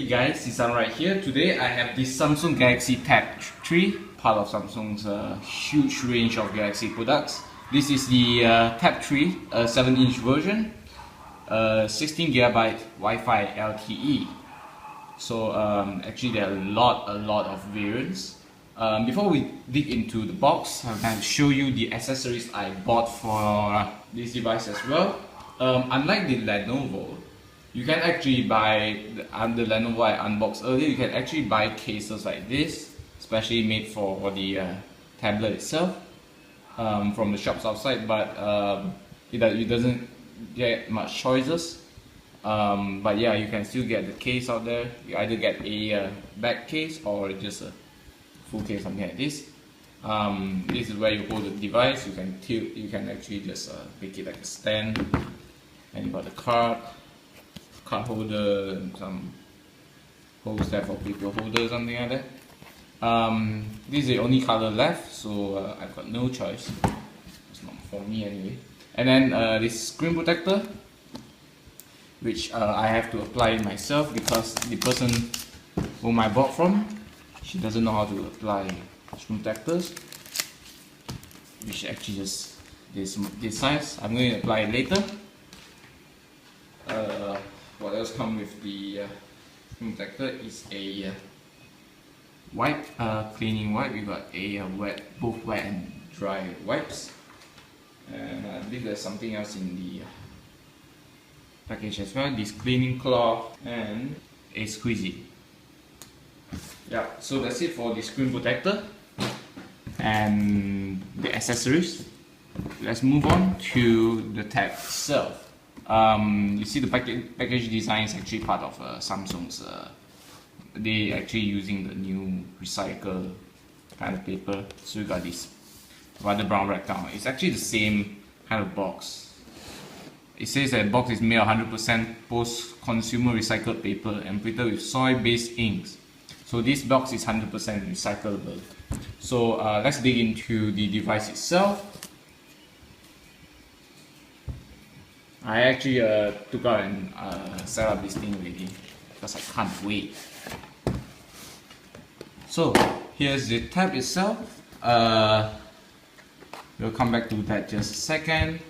Hey guys, Sisan right here. Today I have this Samsung Galaxy Tab 3, part of Samsung's huge range of Galaxy products. This is the Tab 3, 7-inch version, 16GB Wi-Fi LTE. So actually there are a lot of variants. Before we dig into the box, I'm going to show you the accessories I bought for this device as well. Unlike the Lenovo, you can actually buy the Lenovo I unboxed earlier. You can actually buy cases like this, especially made for the tablet itself, from the shops outside. But it doesn't get much choices. But yeah, you can still get the case out there. You either get a back case or just a full case, something like this. This is where you hold the device. You can tilt. You can actually just make it like a stand, and you got the card holder and some holes there for paper holder, something like that. This is the only color left, so I've got no choice. It's not for me anyway. And then this screen protector, which I have to apply it myself because the person whom I bought from, she doesn't know how to apply screen protectors, which actually just this size. I'm going to apply it later. What else comes with the screen protector is a wipe, cleaning wipe. You got a both wet and dry wipes, and I believe there's something else in the package as well. This cleaning cloth and a squeezy. Yeah, so that's it for the screen protector and the accessories. Let's move on to the tab itself. You see the package design is actually part of Samsung's. They actually using the new recycle kind of paper. So you got this rather brown rectangle. It's actually the same kind of box. It says that the box is made of 100% post-consumer recycled paper and printed with soy-based inks. So this box is 100% recyclable. So let's dig into the device itself. I actually took out and set up this thing already because I can't wait. So here's the tab itself. We'll come back to that just a second.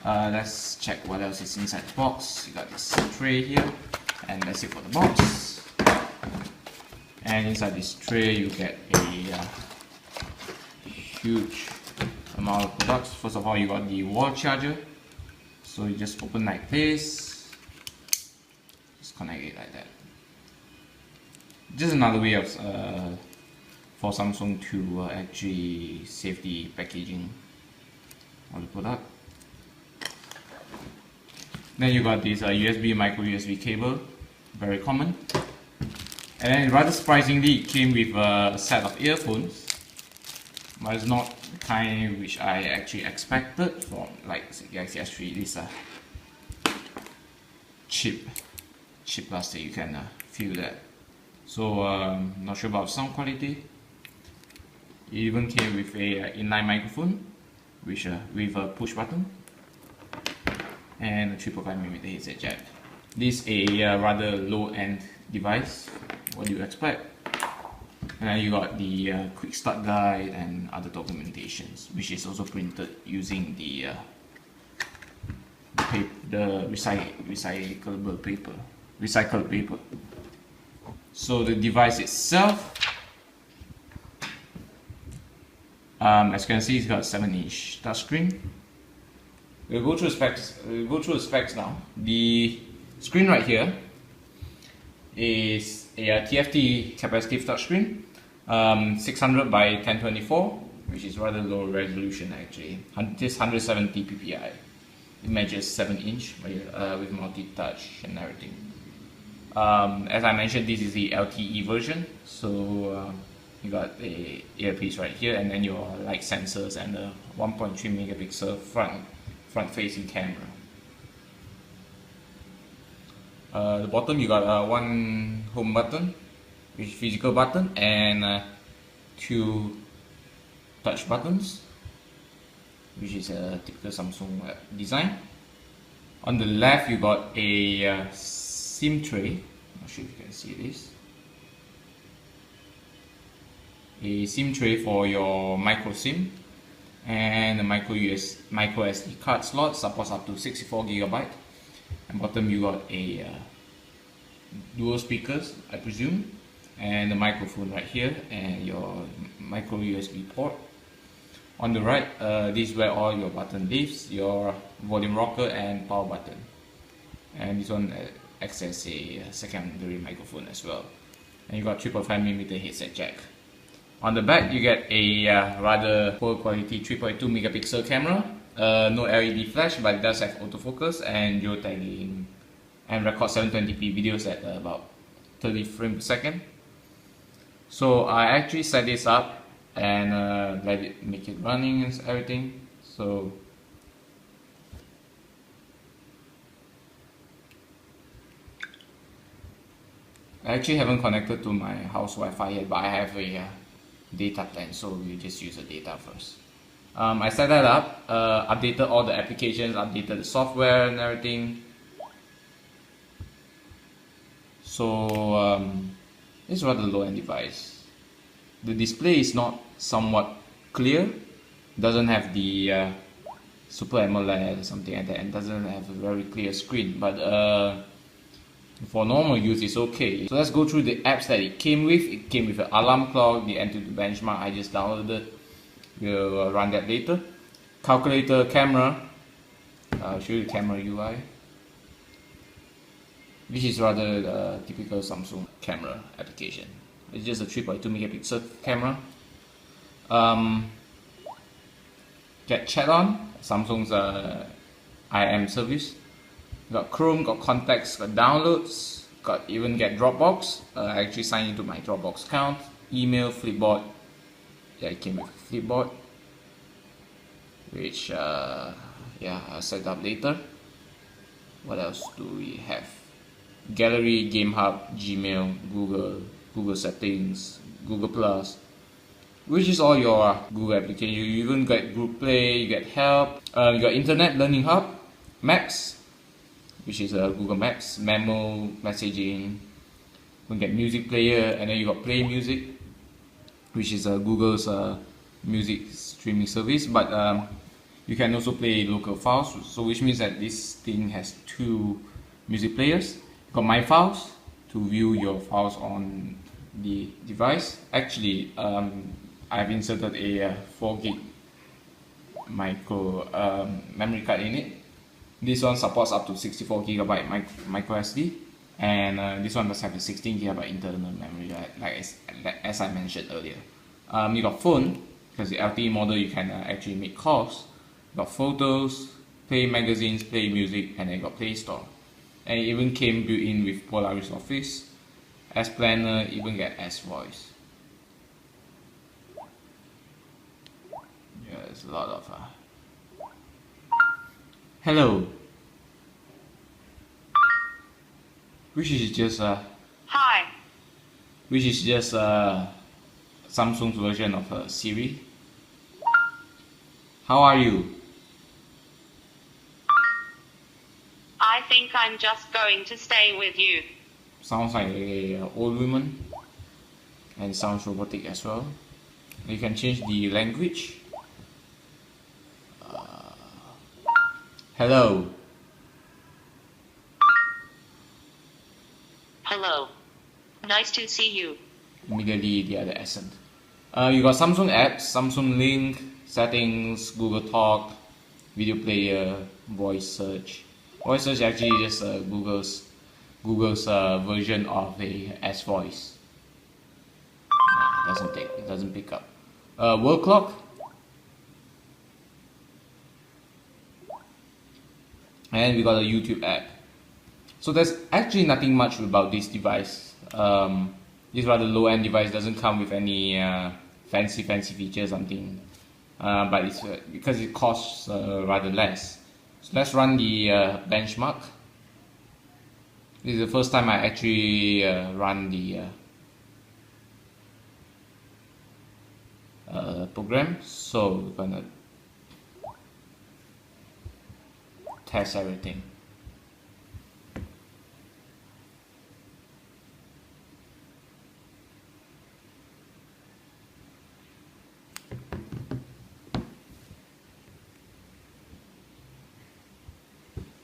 Let's check what else is inside the box. You got this tray here, and that's it for the box. And inside this tray you get a huge amount of products. First of all, you got the wall charger. So you just open like this, just connect it like that. Just another way of for Samsung to actually save the packaging of the product. Then you got this USB micro USB cable, very common. And then rather surprisingly, it came with a set of earphones, but it's not the kind which I actually expected from like Galaxy S3. This cheap plastic, you can feel that. So not sure about sound quality. It even came with a inline microphone, which with a push button, and a 3.5mm headset jack. This is a rather low-end device. What do you expect? And then you got the quick start guide and other documentations, which is also printed using the recycled paper. So the device itself, as you can see, it's got a 7-inch touchscreen. We'll go through the specs now. The screen right here is a TFT capacitive touchscreen, 600 by 1024, which is rather low resolution actually. This 170 ppi. It measures 7-inch with multi-touch and everything. As I mentioned, this is the LTE version, so you got the earpiece right here, and then your light sensors and the 1.3 megapixel front-facing camera. The bottom you got one home button, which is physical button, and 2 touch buttons, which is a typical Samsung design. On the left you got a SIM tray. Not not sure if you can see this. A SIM tray for your micro SIM, and a micro SD card slot, supports up to 64GB. And bottom you got a dual speakers, I presume, and a microphone right here, and your micro USB port. On the right, this is where all your button lives, your volume rocker and power button. And this one acts as a secondary microphone as well. And you got 3.5mm headset jack. On the back, you get a rather poor quality 3.2 megapixel camera. No LED flash, but it does have autofocus and geotagging, and records 720p videos at about 30 frames per second. So I actually set this up and let it make it running and everything. So I actually haven't connected to my house Wi-Fi yet, but I have a data plan, so we just use the data first. I set that up, updated all the applications, updated the software and everything. So this is rather low-end device. The display is not somewhat clear, doesn't have the Super AMOLED or something like that, and doesn't have a very clear screen, but for normal use it's okay. So let's go through the apps that it came with. It came with an alarm clock, the Antutu benchmark I just downloaded. We'll run that later. Calculator, camera. I'll show you the camera UI. This is rather typical Samsung camera application. It's just a 3.2 megapixel camera. Get chat on, Samsung's IM service. Got Chrome, got contacts, got downloads, even get Dropbox. I actually signed into my Dropbox account. Email, Flipboard. Yeah, it came with Flipboard, which yeah, I'll set up later. What else do we have? Gallery, Game Hub, Gmail, Google Settings, Google Plus, which is all your Google application. You even get Group Play, you get Help, you got Internet Learning Hub, Maps, which is Google Maps, Memo, Messaging. You get Music Player, and then you got Play Music, which is Google's music streaming service, but you can also play local files, so which means that this thing has two music players. You got My Files to view your files on the device. Actually, I've inserted a 4 gig memory card in it. This one supports up to 64GB micro SD, and this one does have a 16GB internal memory, as I mentioned earlier. You got phone, because the LTE model you can actually make calls. You got photos, play magazines, play music, and then you got Play Store. And it even came built in with Polaris Office, S Planner, even get S Voice. Yeah, there's a lot of hello, which is just hi, which is just Samsung's version of Siri. How are you? I think I'm just going to stay with you. Sounds like a old woman, and sounds robotic as well. You can change the language. Hello. Hello. Nice to see you. Immediately the other accent. You got Samsung apps, Samsung Link, Settings, Google Talk, Video Player, Voice Search. Voice Search actually just Google's version of a S Voice. It doesn't pick up. World Clock. And we got a YouTube app. So there's actually nothing much about this device. This rather low-end device doesn't come with any fancy features, something. But it's because it costs rather less. So let's run the benchmark. This is the first time I actually run the program. So we're gonna test everything.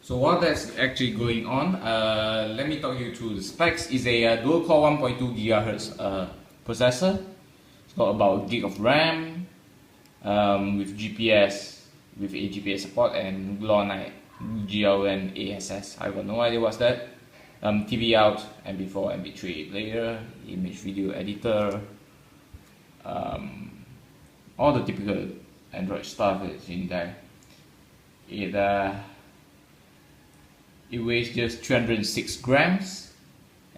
So what that's actually going on, let me talk you through the specs. It's a dual core 1.2 GHz processor. It's got about a gig of RAM, with GPS, with a GPS support, and GLN ASS. I got no idea what's that. TV out, MP4, MP3 player, image video editor, all the typical Android stuff is in there. It weighs just 306 grams,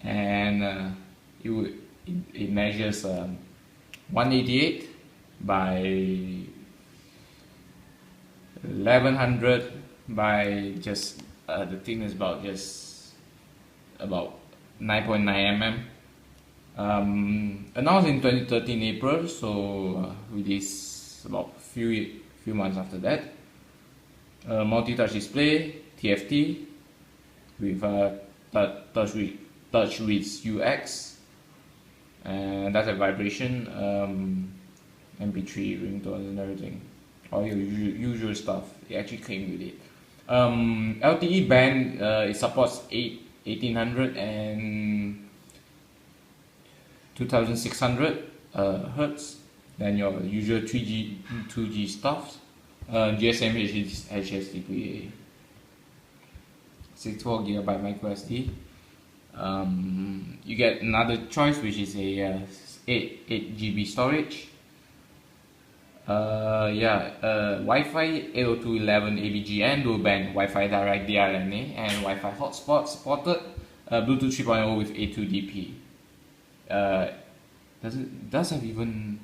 and it measures 188 by 1100 by just the thickness about 9.9 mm. Announced in 2013 April, so released about few months after that. Multi-touch display, TFT, with touch with UX, and that's a vibration, MP3 ringtone and everything, all your usual stuff. It actually came with it. LTE band, it supports 1800 and 2600 hertz. Then your usual 3G, 2G stuff. GSM HSDPA, 64GB micro SD. You get another choice, which is a 8GB storage. Wi-Fi 802.11 ABG and dual band Wi-Fi direct DRNA, and Wi-Fi hotspot supported. Bluetooth 3.0 with A2DP. It doesn't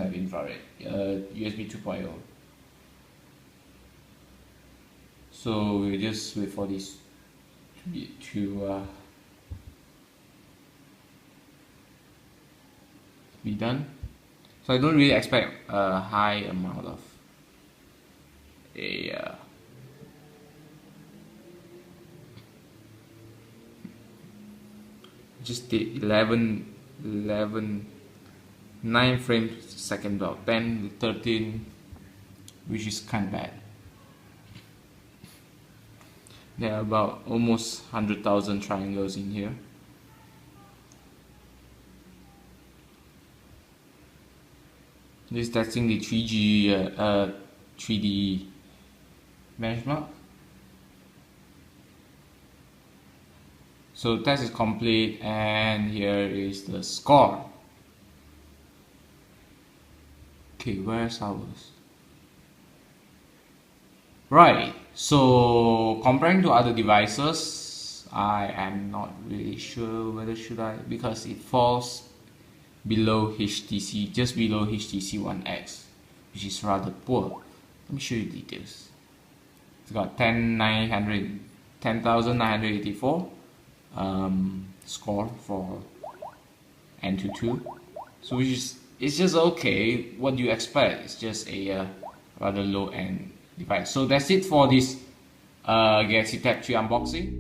have infrared. USB 2.0. So we'll just wait for this to be done. So I don't really expect a high amount of just the 9 frames per second, about 10 to 13, which is kind of bad. There are about almost 100,000 triangles in here. This is testing the 3D benchmark. So test is complete, and here is the score. Okay, where's ours? Right, so comparing to other devices, I am not really sure whether should I, because it falls below HTC, just below HTC One X, which is rather poor. Let me show you details. It's got 10,984 score for Antutu, so it's just okay. What do you expect? It's just a rather low end device. So that's it for this Galaxy Tab 3 unboxing.